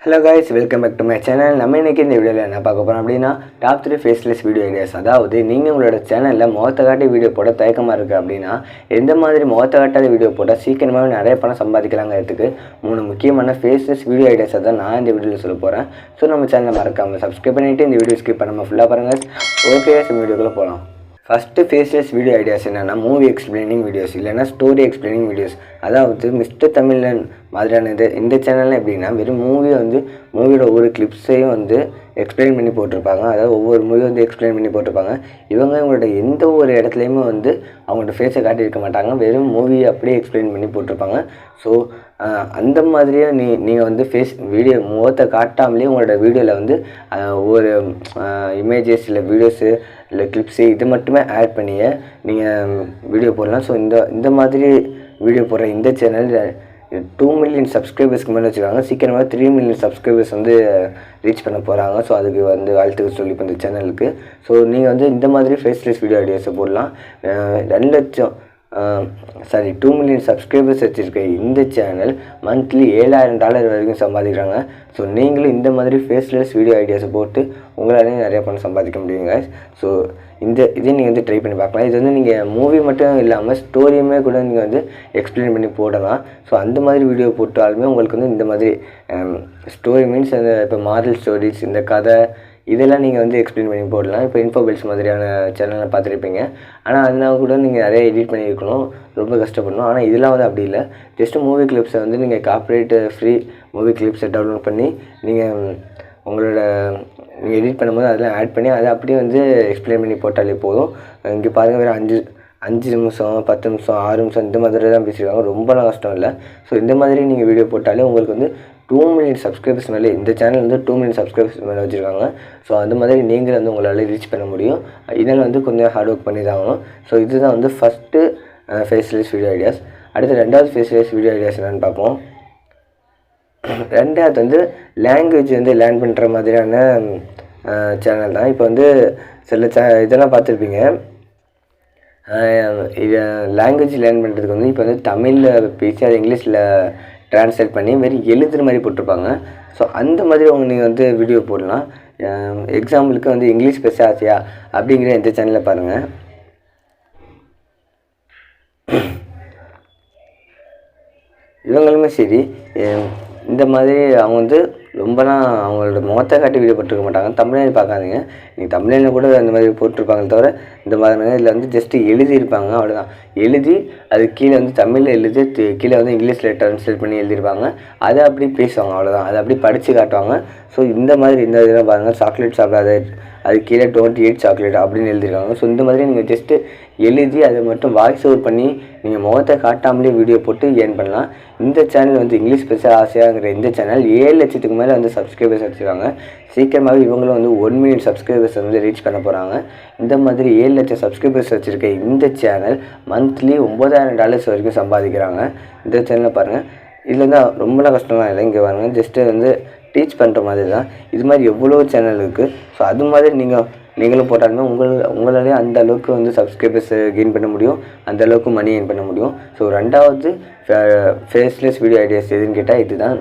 Hello guys, welcome back to my channel. நம்ம இன்றைக்கி இந்த வீடியோவில் என்ன பார்க்க போகிறோம் அப்படின்னா டாப் 3 ஃபேஸ்லெஸ் வீடியோ ஐடியாஸ். அதாவது நீங்கள் உங்களோட சேனலில் முகத்தை காட்டி வீடியோ போட தயக்கமாக இருக்குது அப்படின்னா எந்த மாதிரி முகத்தை காட்டாத வீடியோ போட்டால் சீக்கிரமாகவே நிறைய பணம் சம்பாதிக்கலாங்கிறதுக்கு 3 முக்கியமான ஃபேஸ்லெஸ் வீடியோ ஐடியாஸை தான் நான் இந்த வீடியோவில் சொல்ல போகிறேன். ஸோ நம்ம சேனலை மறக்காமல் சப்ஸ்கிரைப் பண்ணிவிட்டு இந்த வீடியோ ஸ்கிப் பண்ணாமல் ஃபுல்லாக பாருங்கள். ஓகே, இந்த வீடியோக்குள்ளே போகலாம். ஃபஸ்ட்டு ஃபேஸ்லெஸ் வீடியோ ஐடியாஸ் என்னென்னா மூவி எக்ஸ்பிளைனிங் வீடியோஸ் இல்லைனா ஸ்டோரி எக்ஸ்பிளைனிங் வீடியோஸ். அதாவது மிஸ்டர் தமிழன் மாதிரியானது. இந்த சேனலில் எப்படின்னா வெறும் மூவியோட ஒவ்வொரு கிளிப்ஸையும் எக்ஸ்பிளைன் பண்ணி போட்டிருப்பாங்க. அதாவது ஒவ்வொரு மூவியும் எக்ஸ்பிளைன் பண்ணி போட்டிருப்பாங்க. இவங்களோட எந்த ஒரு இடத்துலையுமே அவங்களோட ஃபேஸை காட்டியிருக்க மாட்டாங்க. வெறும் மூவியை அப்படியே எக்ஸ்பிளைன் பண்ணி போட்டிருப்பாங்க. ஸோ அந்த மாதிரியே நீங்கள் ஃபேஸ் வீடியோ முகத்தை காட்டாமலே உங்களோட வீடியோவில் ஒவ்வொரு இமேஜஸ் இல்லை வீடியோஸு இல்லை கிளிப்ஸு இது மட்டுமே ஆட் பண்ணியே நீங்கள் வீடியோ போடலாம். ஸோ இந்த மாதிரி வீடியோ போடுற இந்த சேனல் 2 மில்லியன் சப்ஸ்கிரைபர்ஸ்க்கு மேலே வச்சுருக்காங்க. சீக்கிரமாக 3 மில்லியன் சப்ஸ்கிரைபர்ஸ் ரீச் பண்ண போகிறாங்க. ஸோ அதுக்கு வாழ்த்துக்கள் சொல்லி இப்போ இந்த சேனலுக்கு. ஸோ நீங்கள் இந்த மாதிரி ஃபேஸ்லெஸ் வீடியோ ஐடியாஸை போடலாம். 2 மில்லியன் சப்ஸ்கிரைபர்ஸ் வச்சுருக்க இந்த சேனல் மந்த்லி $7,000 வரைக்கும் சம்பாதிக்கிறாங்க. ஸோ நீங்களும் இந்த மாதிரி ஃபேஸ்லெஸ் வீடியோ ஐடியாஸை போட்டு உங்களாலேயும் நிறையா பணம் சம்பாதிக்க முடியுங்க. ஸோ இதை நீங்கள் ட்ரை பண்ணி பார்க்கலாம். இது நீங்கள் மூவி மட்டும் இல்லாமல் ஸ்டோரியுமே கூட நீங்கள் எக்ஸ்பிளைன் பண்ணி போடலாம். ஸோ அந்த மாதிரி வீடியோ போட்டாலுமே உங்களுக்கு இந்த மாதிரி ஸ்டோரி மீன்ஸ் இப்போ மாரல் ஸ்டோரிஸ், இந்த கதை இதெல்லாம் நீங்கள் எக்ஸ்பிளைன் பண்ணி போடலாம். இப்போ இன்ஃபோபில்ஸ் மாதிரியான சேனலை பார்த்துருப்பீங்க. ஆனால் அதனால் கூட நீங்கள் நிறைய எடிட் பண்ணியிருக்கணும், ரொம்ப கஷ்டப்படணும். ஆனால் இதெல்லாம் அப்படி இல்லை. ஜஸ்ட்டு மூவி கிளிப்ஸை நீங்கள் காப்பிரைட் ஃப்ரீ மூவி கிளிப்ஸை டவுன்லோட் பண்ணி நீங்கள் எடிட் பண்ணும்போது அதெல்லாம் ஆட் பண்ணி அதை அப்படியே எக்ஸ்பிளைன் பண்ணி போட்டாலே போதும். இங்கே பாருங்கள், வேறு 5 நிமிஷம் 10 நிமிஷம் 6 நிமிஷம் இந்த மாதிரி தான் பேசியிருக்காங்க. ரொம்பலாம் கஷ்டம் இல்லை. ஸோ இந்த மாதிரி நீங்கள் வீடியோ போட்டாலே உங்களுக்கு 2 மில்லியன் சப்ஸ்கிரைபர்ஸ் மேலே இந்த சேனல் 2 மில்லியன் சப்ஸ்கிரைபர்ஸ் மேலே வச்சுருக்காங்க. ஸோ அந்த மாதிரி நீங்கள் உங்களால் ரீச் பண்ண முடியும். இதனால் கொஞ்சம் ஹார்ட் ஒர்க் பண்ணி தான் ஆகணும். ஸோ இதுதான் ஃபஸ்ட்டு ஃபேஸ்லெஸ் வீடியோ ஐடியாஸ். அடுத்து 2வது ஃபேஸ்லெஸ் வீடியோ ஐடியாஸ் என்னென்னு பார்ப்போம். 2வது லாங்குவேஜ் லேர்ன் பண்ணுற மாதிரியான சேனல் தான். இப்போ சில இதெல்லாம் பார்த்துருப்பீங்க. இது லாங்குவேஜ் லேர்ன் பண்ணுறதுக்கு இப்போ தமிழில் பேசி அதை இங்கிலீஷில் ட்ரான்ஸ்லேட் பண்ணி எழுதுகிற மாதிரி போட்டிருப்பாங்க. ஸோ அந்த மாதிரி நீங்கள் வீடியோ போடலாம். எக்ஸாம்பிளுக்கு இங்கிலீஷ் பேச ஆசையா அப்படிங்கிற இந்த சேனலில் பாருங்கள். இவங்களுமே சரி, இந்த மாதிரி அவங்க ரொம்பலாம் அவங்களோட முகத்தை காட்டி வீடியோ போட்டிருக்க மாட்டாங்க. தமிழ்நாடு பார்க்காதீங்க, நீங்கள் தமிழ்நாட்டில் கூட அந்த மாதிரி போட்டிருப்பாங்க. தவிர இந்த மாதிரி இதில் ஜஸ்ட்டு எழுதியிருப்பாங்க, அவ்வளோதான். எழுதி அது கீழே தமிழில் எழுதி கீழே இங்கிலீஷில் ட்ரான்ஸ்லேட் பண்ணி எழுதியிருப்பாங்க. அதை அப்படி பேசுவாங்க, அவ்வளோதான். அதை அப்படி படித்து காட்டுவாங்க. ஸோ இந்த மாதிரி இந்த இதெல்லாம் பாருங்கள். சாக்லேட் சாப்பிடாத, அது கீழே 28 சாக்லேட் அப்படின்னு எழுதியிருக்காங்க. ஸோ இந்த மாதிரி நீங்கள் ஜஸ்ட்டு எழுதி அதை மட்டும் வாய்ஸ் ஓவர் பண்ணி நீங்கள் முகத்தை காட்டாமலே வீடியோ போட்டு ஏர்ன் பண்ணலாம். இந்த சேனல் இங்கிலீஷ் பேச ஆசையாங்கிற இந்த சேனல் 7 லட்சத்துக்கு மேலே சப்ஸ்கிரைபர்ஸ் வச்சுருக்காங்க. சீக்கிரமாகவே இவங்களும் 1 மில்லியன் சப்ஸ்கிரைபர்ஸ் ரீச் பண்ண போகிறாங்க. இந்த மாதிரி 7 லட்சம் சப்ஸ்கிரைபர்ஸ் வச்சுருக்க இந்த சேனல் மந்த்லி $9,000 வரைக்கும் சம்பாதிக்கிறாங்க. இந்த சேனலில் பாருங்கள். இதில் ரொம்பலாம் கஷ்டம்லாம் இல்லை. இங்கே பாருங்கள், ஜஸ்ட்டு டீச் பண்ணுற மாதிரி தான். இது மாதிரி எவ்வளோ சேனல் இருக்குது. ஸோ அது மாதிரி நீங்களும் போட்டாலுமே உங்களாலே அந்த அளவுக்கு சப்ஸ்கிரைபர்ஸ் கெயின் பண்ண முடியும், அந்த அளவுக்கு மணி கெயின் பண்ண முடியும். ஸோ 2வது ஃபேஸ்லெஸ் வீடியோ ஐடியாஸ் எதுன்னு கேட்டால் இதுதான்.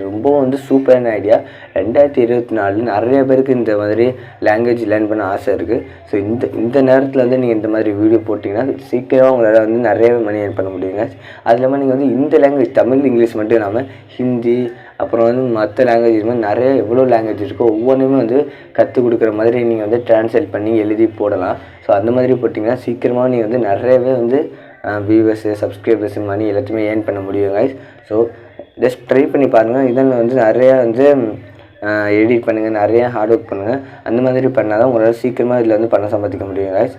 ரொம்ப சூப்பரான ஐடியா. 2024 நிறைய பேருக்கு இந்த மாதிரி லாங்குவேஜ் லேர்ன் பண்ண ஆசை இருக்குது. ஸோ இந்த நேரத்தில் நீங்கள் இந்த மாதிரி வீடியோ போட்டிங்கன்னா சீக்கிரமாக உங்களால் நிறையவே மணி ஏர்ன் பண்ண முடியுங்க. அது இல்லாமல் நீங்கள் இந்த லாங்குவேஜ் தமிழ் இங்கிலீஷ் மட்டும் இல்லாமல் ஹிந்தி அப்புறம் மற்ற லாங்குவேஜ் இது மாதிரி நிறைய எவ்வளோ லாங்குவேஜ் இருக்கோ ஒவ்வொன்றுமே கற்றுக் கொடுக்குற மாதிரி நீங்கள் ட்ரான்ஸ்லேட் பண்ணி எழுதி போடலாம். ஸோ அந்த மாதிரி போட்டிங்கன்னா சீக்கிரமாக நீங்கள் நிறையவே வியூவர்ஸு சப்ஸ்கிரைபர்ஸு மணி எல்லாத்தையுமே ஏர்ன் பண்ண முடியும் கைஸ். ஸோ ஜஸ்ட் ட்ரை பண்ணி பாருங்கள். இதில் நிறையா எடிட் பண்ணுங்கள், நிறையா ஹார்ட் ஒர்க் பண்ணுங்கள். அந்த மாதிரி பண்ணால் தான் உங்களால் சீக்கிரமாக இதில் பணம் சம்பாதிக்க முடியும் கைஸ்.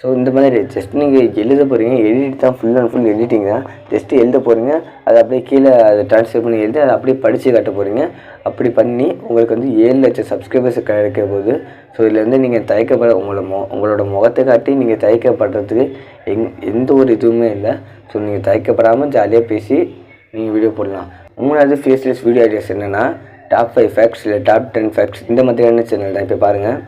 ஸோ இந்த மாதிரி ஜஸ்ட் நீங்கள் எழுத போகிறீங்க, எடிட் தான் ஃபுல் அண்ட் ஃபுல் எடிட்டிங் தான். ஜஸ்ட்டு எழுத போகிறீங்க, அதை அப்படியே கீழே அதை ட்ரான்ஸ்லேட் பண்ணி எழுதி அதை அப்படியே படித்து காட்ட போகிறீங்க. அப்படி பண்ணி உங்களுக்கு 7 லட்சம் சப்ஸ்கிரைபர்ஸ் கிடைக்க போகுது. ஸோ இதில் நீங்கள் தயக்கப்பட உங்களோட முகத்தை காட்டி நீங்கள் தயக்கப்படுறதுக்கு எந்த ஒரு இதுவுமே இல்லை. ஸோ நீங்கள் தயக்கப்படாமல் ஜாலியாக பேசி நீங்கள் வீடியோ போடலாம். 3வது ஃபேஸ்லெஸ் வீடியோ ஐடியாஸ் என்னென்னா டாப் 5 ஃபேக்ட்ஸ் இல்லை டாப் 10 ஃபேக்ட்ஸ் இந்த மாதிரியான சேனல் தான். இப்போ பாருங்கள்,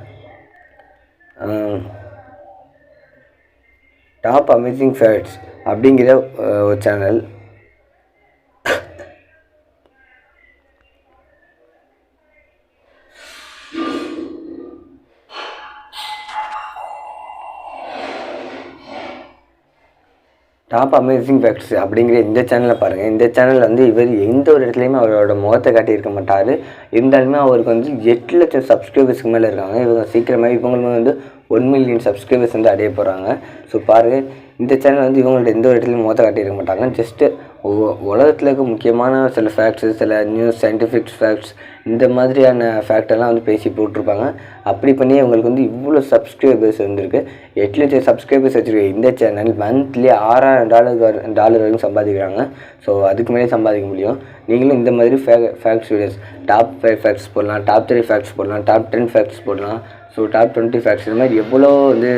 டாப் அமேசிங் ஃபேக்ட்ஸ் அப்படிங்கிற ஒரு சேனல். டாப் அமேசிங் ஃபேக்ட்ஸ் அப்படிங்கிற இந்த சேனலை பாருங்கள். இந்த சேனலில் வந்து இவர் எந்த ஒரு இடத்துலையுமே அவரோட முகத்தை காட்டியிருக்க மாட்டார். இருந்தாலுமே அவருக்கு வந்து 8 லட்சம் சப்ஸ்கிரைபர்ஸ்க்கு மேலே இருக்காங்க. இவங்க சீக்கிரமாக இவங்களுமே வந்து 1 மில்லியன் சப்ஸ்கிரைபர்ஸ் வந்து அடைய போகிறாங்க. ஸோ பாருங்கள், இந்த சேனல் வந்து இவங்களோட எந்த ஒரு இடத்துலையும் முகத்தை காட்டியிருக்க மாட்டாங்க. ஜஸ்ட்டு உலகத்தில் இருக்க முக்கியமான சில ஃபேக்ட்ஸு, சில நியூஸ், சயின்டிஃபிக் ஃபேக்ட்ஸ், இந்த மாதிரியான ஃபேக்டெல்லாம் வந்து பேசி போட்டிருப்பாங்க. அப்படி பண்ணி அவங்களுக்கு வந்து இவ்வளோ சப்ஸ்கிரைபர்ஸ் வந்துருக்கு. 8 லட்சம் சப்ஸ்கிரைபர்ஸ் வச்சுருக்க இந்த சேனல் மந்த்லி $6,000 வரைக்கும் சம்பாதிக்கிறாங்க. ஸோ அதுக்கு மேலே சம்பாதிக்க முடியும். நீங்களும் இந்த மாதிரி ஃபேக்ட்ஸ் வீடியோஸ், டாப் 5 ஃபேக்ட்ஸ் போடலாம், டாப் 3 ஃபேக்ட்ஸ் போடலாம், டாப் 10 ஃபேக்ட்ஸ் போடலாம், ஸோ டாப் 20 ஃபேக்ட்ஸ், இந்த மாதிரி எவ்வளோ வந்து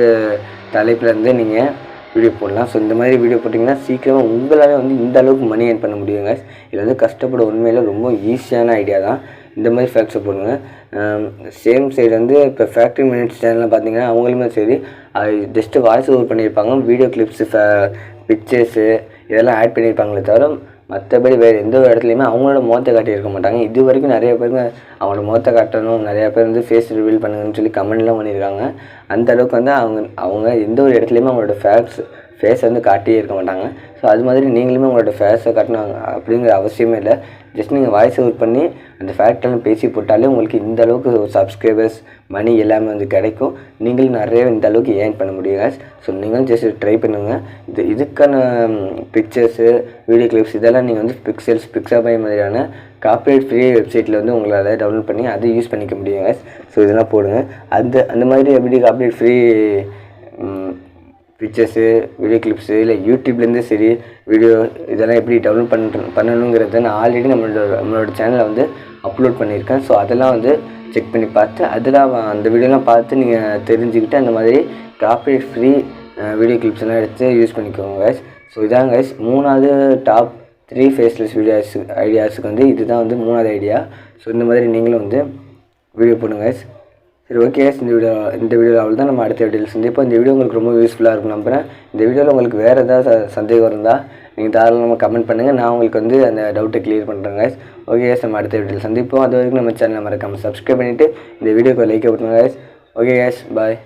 தலைப்பில் இருந்து நீங்கள் வீடியோ போடலாம். ஸோ இந்த மாதிரி வீடியோ போட்டிங்கன்னா சீக்கிரமாக உங்களால் வந்து இந்த அளவுக்கு மணி ஏர்ன் பண்ண முடியுங்க. இது வந்து கஷ்டப்பட உண்மையில் ரொம்ப ஈஸியான ஐடியா தான். இந்த மாதிரி ஃபேக்ட்ஸை போடுங்க. சேம் சைடு வந்து இப்போ ஃபேக்ட்ரி மினிட்ஸ் சேனலில் பார்த்தீங்கன்னா அவங்களுமே சரி, அது ஜஸ்ட்டு வாய்ஸ் ஓவர் பண்ணியிருப்பாங்க. வீடியோ கிளிப்ஸு, பிக்சர்ஸு இதெல்லாம் ஆட் பண்ணியிருப்பாங்களே தவிர மற்றபடி வேறு எந்த ஒரு இடத்துலையுமே அவங்களோட முகத்தை காட்டியிருக்க மாட்டாங்க. இது வரைக்கும் நிறைய பேருங்க அவங்களோட முகத்தை காட்டணும், நிறையா பேர் வந்து ஃபேஸ் ரிவீல் பண்ணுங்கன்னு சொல்லி கமெண்ட்லாம் பண்ணியிருக்காங்க. அந்த அளவுக்கு வந்து அவங்க எந்த ஒரு இடத்துலையுமே அவங்களோட ஃபேஸை வந்து காட்டியே இருக்க மாட்டாங்க. ஸோ அது மாதிரி நீங்களுமே உங்களோட ஃபேஸை காட்டணும் அப்படிங்கிற அவசியமே இல்லை. ஜஸ்ட் நீங்கள் வாய்ஸ் ஓவர் பண்ணி அந்த ஃபேக்டெல்லாம் பேசி போட்டாலே உங்களுக்கு இந்த அளவுக்கு சப்ஸ்கிரைபர்ஸ், மணி எல்லாமே வந்து கிடைக்கும். நீங்களும் நிறைய இந்த அளவுக்கு ஏர்ன் பண்ண முடியுங்க. ஸோ நீங்களும் ஜஸ்ட் ட்ரை பண்ணுங்கள். இதுக்கான பிக்சர்ஸு, வீடியோ கிளிப்ஸ் இதெல்லாம் நீங்கள் வந்து பிக்ஸாபை மாதிரியான கார்ப்பரேட் ஃப்ரீ வெப்சைட்டில் வந்து உங்களால் டவுன்லோட் பண்ணி அதை யூஸ் பண்ணிக்க முடியுங்க. ஸோ இதெல்லாம் போடுங்க. அந்த மாதிரி எப்படி corporate free pictures, video clips இல்லை யூடியூப்லேருந்து சரி வீடியோ இதெல்லாம் எப்படி டவுன்லோட் பண்ணணுங்கிறத நான் ஆல்ரெடி நம்மளோட சேனலில் வந்து அப்லோட் பண்ணியிருக்கேன். ஸோ அதெல்லாம் வந்து செக் பண்ணி பார்த்து அந்த வீடியோலாம் பார்த்து நீங்கள் தெரிஞ்சுக்கிட்டு அந்த மாதிரி கார்ப்பரேட் ஃப்ரீ வீடியோ கிளிப்ஸ் எல்லாம் எடுத்து யூஸ் பண்ணிக்கோங்க கைஸ். ஸோ இதான் கைஸ் 3வது டாப் 3 ஃபேஸ்லெஸ் ஐடியாஸுக்கு வந்து இதுதான் வந்து 3வது ஐடியா. ஸோ இந்த மாதிரி நீங்களும் வந்து வீடியோ போடுங்க கைஸ். சரி, ஓகே கைஸ், இந்த வீடியோவில் அவ்வளோ தான். நம்ம அடுத்த வீடியோவில் சந்திப்போம். இந்த வீடியோ உங்களுக்கு ரொம்ப யூஸ்ஃபுல்லாக இருக்கும் நம்புகிறேன். இந்த வீடியோவில் உங்களுக்கு வேறு ஏதாவது சந்தேகம் இருந்தால் நீங்கள் தாராளமாக கமெண்ட் பண்ணுங்கள். நான் உங்களுக்கு வந்து அந்த டவுட்டை கிளியர் பண்ணுறேன் கைஸ். ஓகே கைஸ், நம்ம அடுத்த வீடியோவில் சந்திப்போம். அது வரைக்கும் நம்ம சேனலை மறக்காமல் சப்ஸ்கிரைப் பண்ணிவிட்டு இந்த வீடியோக்கு லைக் பண்ணுங்க கைஸ். ஓகே கைஸ், பாய்.